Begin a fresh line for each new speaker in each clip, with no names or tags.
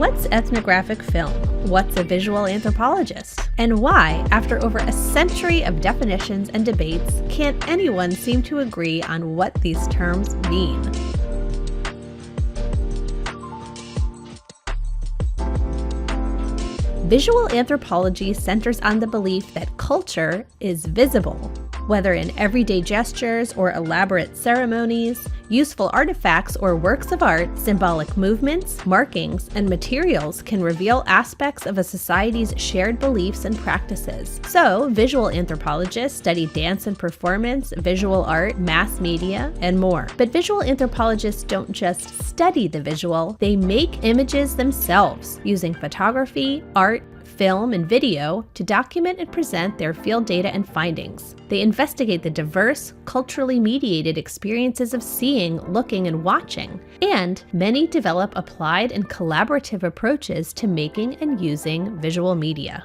What's ethnographic film? What's a visual anthropologist? And why, after over a century of definitions and debates, can't anyone seem to agree on what these terms mean? Visual anthropology centers on the belief that culture is visible. Whether in everyday gestures or elaborate ceremonies, useful artifacts or works of art, symbolic movements, markings, and materials can reveal aspects of a society's shared beliefs and practices. So, visual anthropologists study dance and performance, visual art, mass media, and more. But visual anthropologists don't just study the visual, they make images themselves, using photography, art, film, and video to document and present their field data and findings. They investigate the diverse, culturally mediated experiences of seeing, looking, and watching. And many develop applied and collaborative approaches to making and using visual media.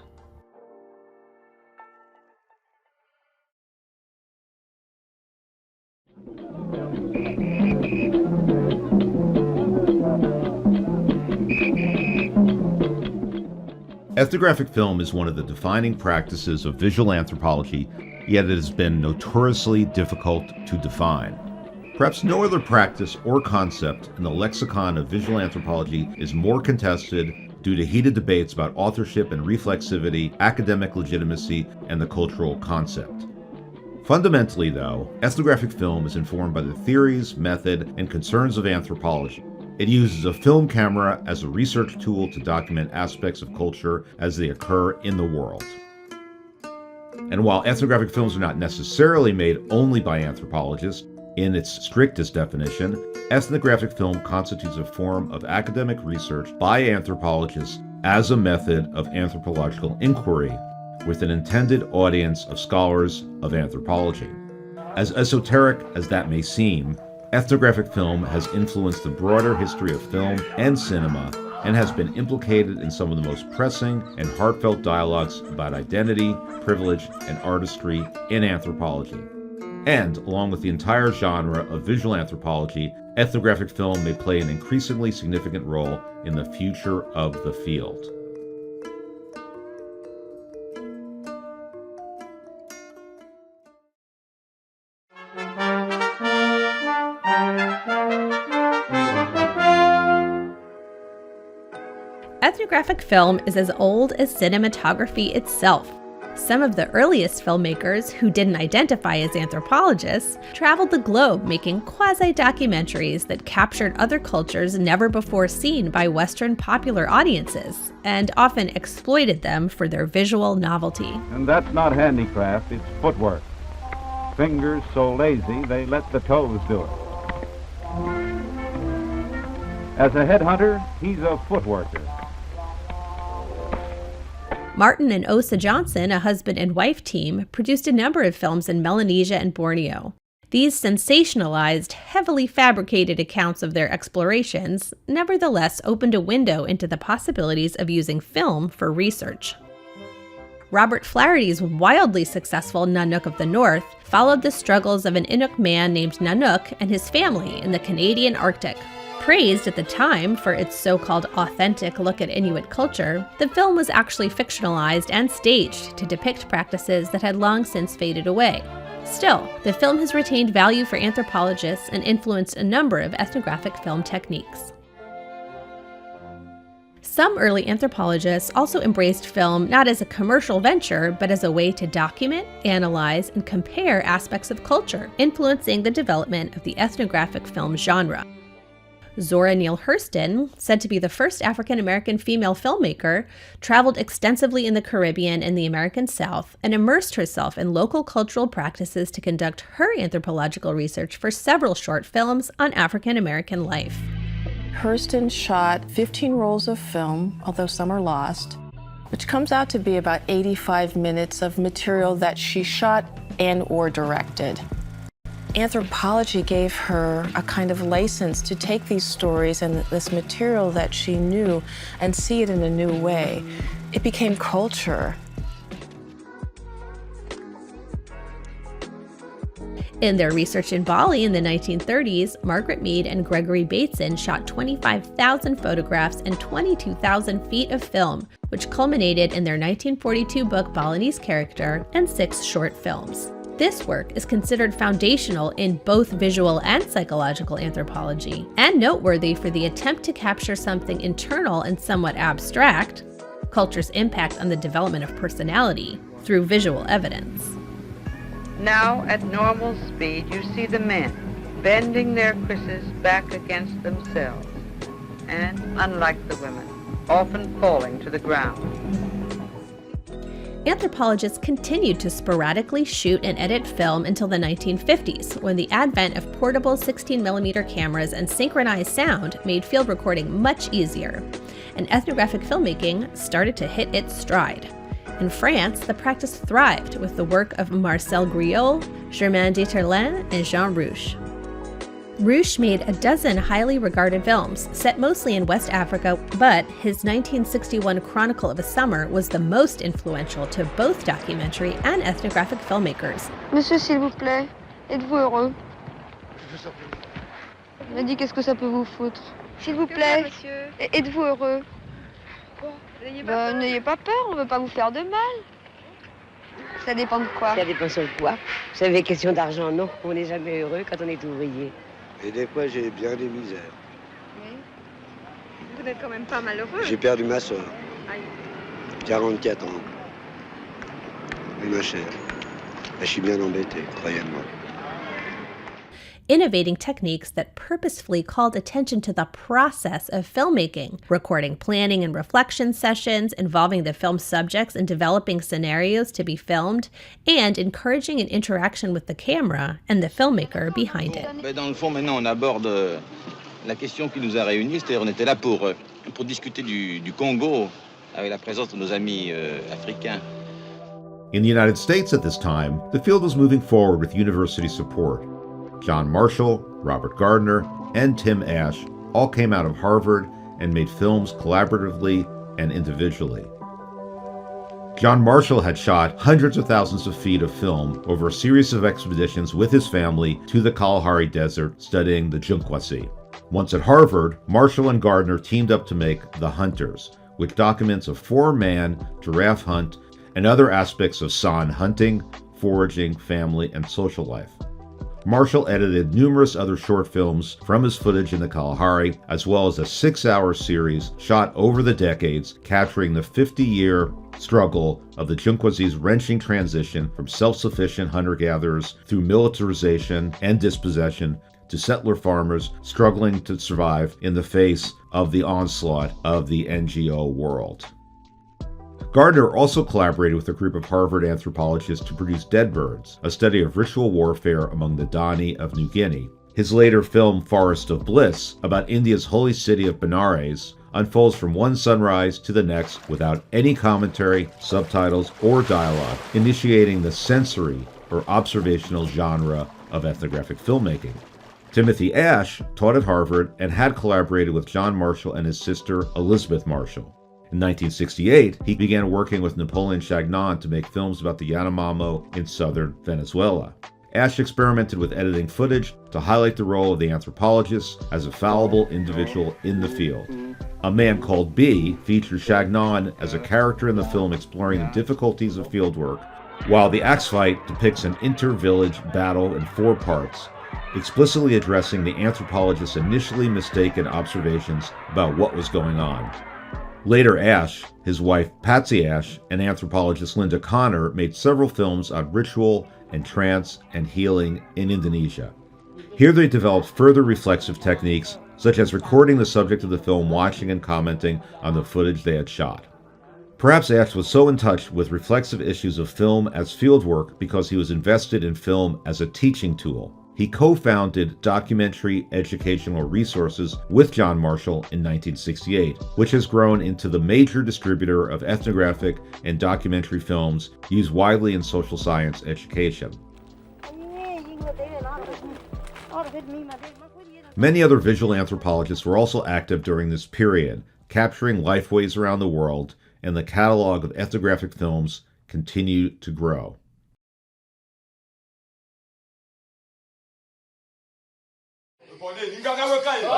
Ethnographic film is one of the defining practices of visual anthropology, yet it has been notoriously difficult to define. Perhaps no other practice or concept in the lexicon of visual anthropology is more contested due to heated debates about authorship and reflexivity, academic legitimacy, and the cultural concept. Fundamentally, though, ethnographic film is informed by the theories, method, and concerns of anthropology. It uses a film camera as a research tool to document aspects of culture as they occur in the world. And while ethnographic films are not necessarily made only by anthropologists, in its strictest definition, ethnographic film constitutes a form of academic research by anthropologists as a method of anthropological inquiry, with an intended audience of scholars of anthropology. As esoteric as that may seem, ethnographic film has influenced the broader history of film and cinema and has been implicated in some of the most pressing and heartfelt dialogues about identity, privilege, and artistry in anthropology. And, along with the entire genre of visual anthropology, ethnographic film may play an increasingly significant role in the future of the field.
Ethnographic film is as old as cinematography itself. Some of the earliest filmmakers, who didn't identify as anthropologists, traveled the globe making quasi-documentaries that captured other cultures never before seen by Western popular audiences, and often exploited them for their visual novelty.
And that's not handicraft, it's footwork. Fingers so lazy they let the toes do it. As a headhunter, he's a footworker.
Martin and Osa Johnson, a husband and wife team, produced a number of films in Melanesia and Borneo. These sensationalized, heavily fabricated accounts of their explorations nevertheless opened a window into the possibilities of using film for research. Robert Flaherty's wildly successful Nanook of the North followed the struggles of an Inuk man named Nanook and his family in the Canadian Arctic. Praised at the time for its so-called authentic look at Inuit culture, the film was actually fictionalized and staged to depict practices that had long since faded away. Still, the film has retained value for anthropologists and influenced a number of ethnographic film techniques. Some early anthropologists also embraced film not as a commercial venture, but as a way to document, analyze, and compare aspects of culture, influencing the development of the ethnographic film genre. Zora Neale Hurston, said to be the first African-American female filmmaker, traveled extensively in the Caribbean and the American South and immersed herself in local cultural practices to conduct her anthropological research for several short films on African-American life.
Hurston shot 15 rolls of film, although some are lost, which comes out to be about 85 minutes of material that she shot and/or directed. Anthropology gave her a kind of license to take these stories and this material that she knew and see it in a new way. It became culture.
In their research in Bali in the 1930s, Margaret Mead and Gregory Bateson shot 25,000 photographs and 22,000 feet of film, which culminated in their 1942 book Balinese Character and 6 short films. This work is considered foundational in both visual and psychological anthropology, and noteworthy for the attempt to capture something internal and somewhat abstract, culture's impact on the development of personality, through visual evidence.
Now, at normal speed, you see the men bending their krises back against themselves, and, unlike the women, often falling to the ground.
Anthropologists continued to sporadically shoot and edit film until the 1950s, when the advent of portable 16mm cameras and synchronized sound made field recording much easier, and ethnographic filmmaking started to hit its stride. In France, the practice thrived with the work of Marcel Griot, Germain Dieterlen, and Jean Rouch. Rouch made a dozen highly regarded films, set mostly in West Africa, but his 1961 Chronicle of a Summer was the most influential to both documentary and ethnographic filmmakers.
Monsieur, s'il vous plaît, êtes-vous heureux? Il m'a dit qu'est-ce que ça peut vous foutre? S'il vous plaît, êtes-vous heureux? N'ayez pas peur, on ne veut pas vous faire de mal. Ça dépend de quoi?
Ça dépend sur quoi. Vous savez, question d'argent, non. On n'est jamais heureux quand on est ouvrier.
Et des fois, j'ai bien des misères.
Oui. Vous n'êtes quand même pas malheureux.
J'ai perdu ma soeur.
Aïe.
44 ans. Oui, ma chère. Je suis bien embêté, croyez-moi.
Innovating techniques that purposefully called attention to the process of filmmaking, recording planning and reflection sessions involving the film subjects and developing scenarios to be filmed, and encouraging an interaction with the camera and the filmmaker behind it.
Dans le fond, maintenant, on aborde la question qui nous a réunis, c'est-à-dire on était là pour discuter du Congo avec la présence de nos amis africains.
In the United States at this time, the field was moving forward with university support. John Marshall, Robert Gardner, and Tim Asch all came out of Harvard and made films collaboratively and individually. John Marshall had shot hundreds of thousands of feet of film over a series of expeditions with his family to the Kalahari Desert studying the Junkwasi. Once at Harvard, Marshall and Gardner teamed up to make The Hunters, which documents a 4-man giraffe hunt and other aspects of San hunting, foraging, family, and social life. Marshall edited numerous other short films from his footage in the Kalahari, as well as a 6-hour series shot over the decades, capturing the 50-year struggle of the Junkwasi's wrenching transition from self-sufficient hunter-gatherers through militarization and dispossession to settler farmers struggling to survive in the face of the onslaught of the NGO world. Gardner also collaborated with a group of Harvard anthropologists to produce Dead Birds, a study of ritual warfare among the Dani of New Guinea. His later film Forest of Bliss, about India's holy city of Benares, unfolds from one sunrise to the next without any commentary, subtitles, or dialogue, initiating the sensory or observational genre of ethnographic filmmaking. Timothy Asch taught at Harvard and had collaborated with John Marshall and his sister Elizabeth Marshall. In 1968, he began working with Napoleon Chagnon to make films about the Yanomamo in southern Venezuela. Asch experimented with editing footage to highlight the role of the anthropologist as a fallible individual in the field. A Man Called B features Chagnon as a character in the film exploring the difficulties of fieldwork, while The Axe Fight depicts an inter-village battle in 4 parts, explicitly addressing the anthropologist's initially mistaken observations about what was going on. Later, Asch, his wife Patsy Asch, and anthropologist Linda Connor made several films on ritual and trance and healing in Indonesia. Here they developed further reflexive techniques, such as recording the subject of the film watching and commenting on the footage they had shot. Perhaps Asch was so in touch with reflexive issues of film as fieldwork because he was invested in film as a teaching tool. He co-founded Documentary Educational Resources with John Marshall in 1968, which has grown into the major distributor of ethnographic and documentary films used widely in social science education. Many other visual anthropologists were also active during this period, capturing lifeways around the world, and the catalog of ethnographic films continued to grow.
Since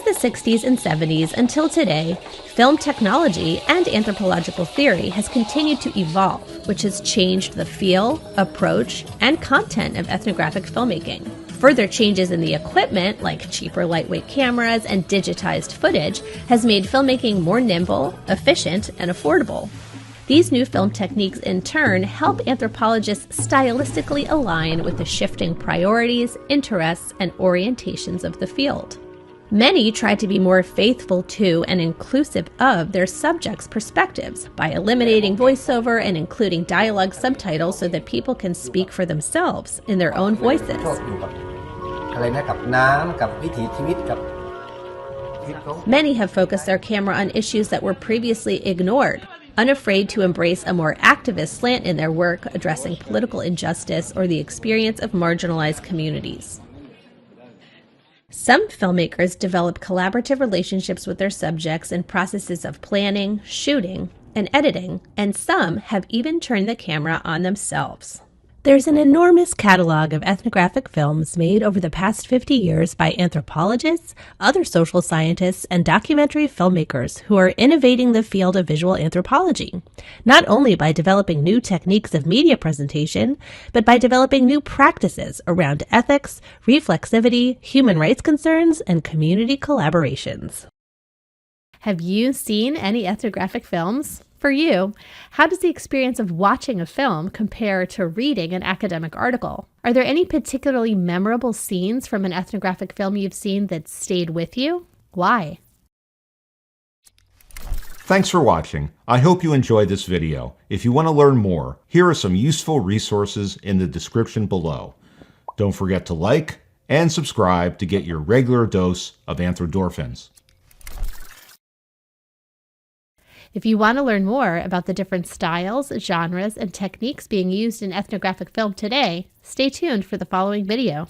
the 60s and 70s until today, film technology and anthropological theory has continued to evolve, which has changed the feel, approach, and content of ethnographic filmmaking. Further changes in the equipment, like cheaper lightweight cameras and digitized footage, has made filmmaking more nimble, efficient, and affordable. These new film techniques, in turn, help anthropologists stylistically align with the shifting priorities, interests, and orientations of the field. Many try to be more faithful to and inclusive of their subjects' perspectives by eliminating voiceover and including dialogue subtitles so that people can speak for themselves in their own voices. Many have focused their camera on issues that were previously ignored, unafraid to embrace a more activist slant in their work addressing political injustice or the experience of marginalized communities. Some filmmakers develop collaborative relationships with their subjects in processes of planning, shooting, and editing, and some have even turned the camera on themselves. There's an enormous catalog of ethnographic films made over the past 50 years by anthropologists, other social scientists, and documentary filmmakers who are innovating the field of visual anthropology, not only by developing new techniques of media presentation, but by developing new practices around ethics, reflexivity, human rights concerns, and community collaborations. Have you seen any ethnographic films? For you, how does the experience of watching a film compare to reading an academic article? Are there any particularly memorable scenes from an ethnographic film you've seen that stayed with you? Why?
Thanks for watching. I hope you enjoyed this video. If you want to learn more, here are some useful resources in the description below. Don't forget to like and subscribe to get your regular dose of anthrodorphins.
If you want to learn more about the different styles, genres, and techniques being used in ethnographic film today, stay tuned for the following video.